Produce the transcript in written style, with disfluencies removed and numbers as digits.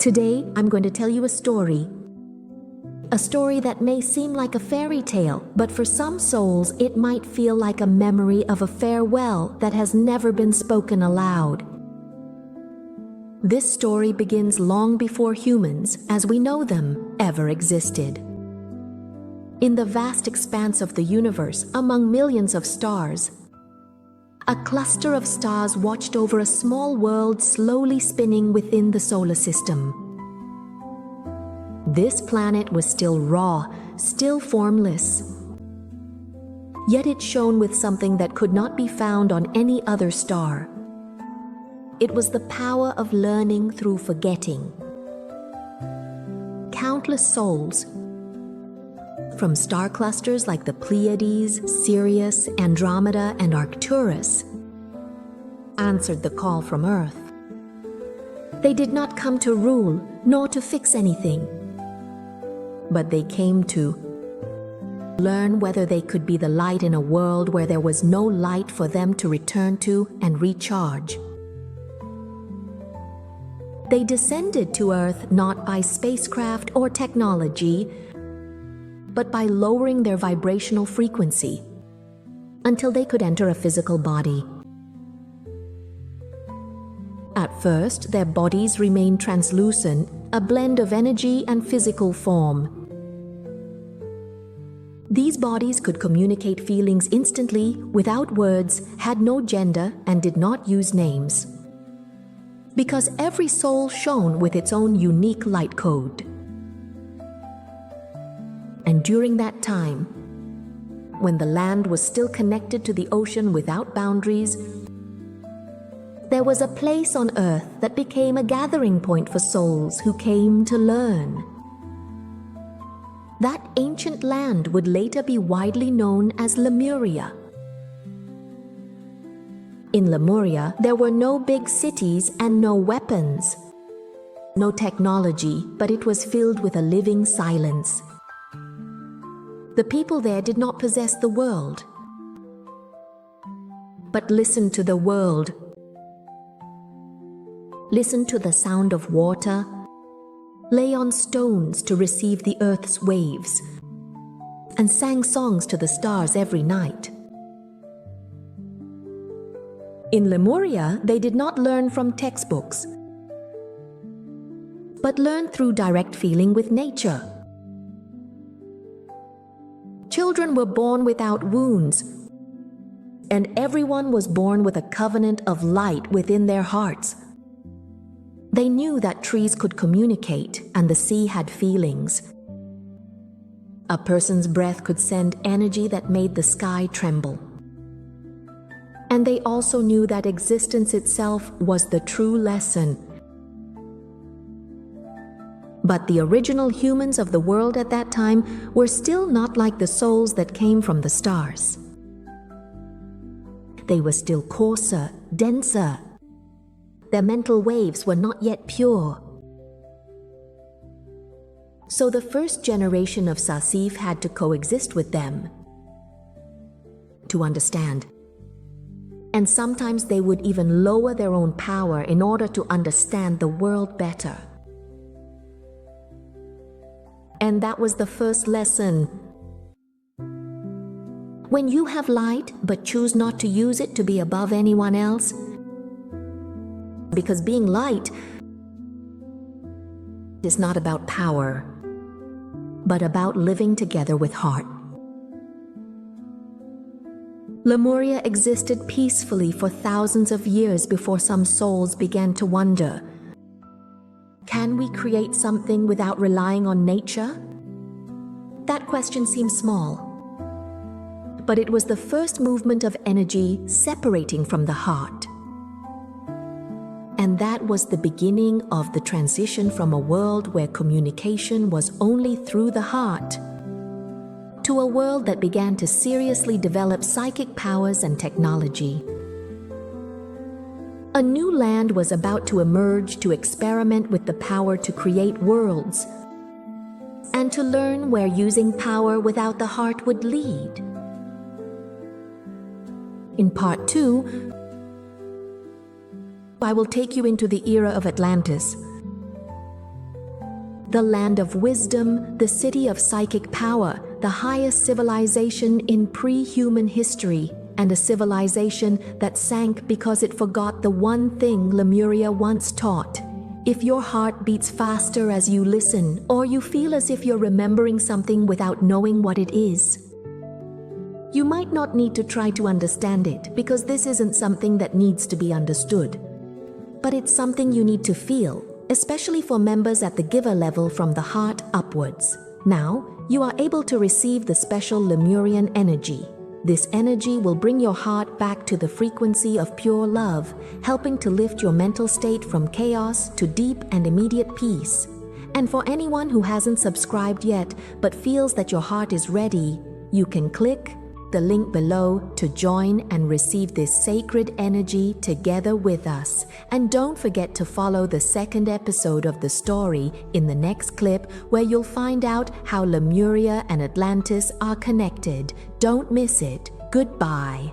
Today, I'm going to tell you a story. A story that may seem like a fairy tale, but for some souls, it might feel like a memory of a farewell that has never been spoken aloud. This story begins long before humans, as we know them, ever existed. In the vast expanse of the universe, among millions of stars, a cluster of stars watched over a small world slowly spinning within the solar system. This planet was still raw, still formless. Yet it shone with something that could not be found on any other star. It was the power of learning through forgetting. Countless souls, from star clusters like the Pleiades, Sirius, Andromeda, and Arcturus, answered the call from Earth. They did not come to rule, nor to fix anything, but they came to learn whether they could be the light in a world where there was no light for them to return to and recharge. They descended to Earth not by spacecraft or technology, but by lowering their vibrational frequency until they could enter a physical body. At first, their bodies remained translucent, a blend of energy and physical form. These bodies could communicate feelings instantly, without words, had no gender, and did not use names. Because every soul shone with its own unique light code. And during that time, when the land was still connected to the ocean without boundaries, there was a place on Earth that became a gathering point for souls who came to learn. That ancient land would later be widely known as Lemuria. In Lemuria, there were no big cities and no weapons, no technology, but it was filled with a living silence. The people there did not possess the world, but listened to the world. Listened to the sound of water, lay on stones to receive the earth's waves, and sang songs to the stars every night. In Lemuria, they did not learn from textbooks, but learned through direct feeling with nature. Children were born without wounds, and everyone was born with a covenant of light within their hearts. They knew that trees could communicate and the sea had feelings. A person's breath could send energy that made the sky tremble. And they also knew that existence itself was the true lesson. But the original humans of the world at that time were still not like the souls that came from the stars. They were still coarser, denser. Their mental waves were not yet pure. So the first generation of Starseed had to coexist with them to understand. And sometimes they would even lower their own power in order to understand the world better. And that was the first lesson. When you have light but choose not to use it to be above anyone else, because being light is not about power, but about living together with heart. Lemuria existed peacefully for thousands of years before some souls began to wonder, can we create something without relying on nature? That question seems small, but it was the first movement of energy separating from the heart. And that was the beginning of the transition from a world where communication was only through the heart to a world that began to seriously develop psychic powers and technology. A new land was about to emerge to experiment with the power to create worlds and to learn where using power without the heart would lead. In part 2, I will take you into the era of Atlantis, the land of wisdom, the city of psychic power, the highest civilization in pre-human history, and a civilization that sank because it forgot the one thing Lemuria once taught. If your heart beats faster as you listen, or you feel as if you're remembering something without knowing what it is, you might not need to try to understand it, because this isn't something that needs to be understood. But it's something you need to feel, especially for members at the giver level from the heart upwards. Now, you are able to receive the special Lemurian energy. This energy will bring your heart back to the frequency of pure love, helping to lift your mental state from chaos to deep and immediate peace. And for anyone who hasn't subscribed yet but feels that your heart is ready, you can click the link below to join and receive this sacred energy together with us. And don't forget to follow the second episode of the story in the next clip, where you'll find out how Lemuria and Atlantis are connected. Don't miss it. Goodbye.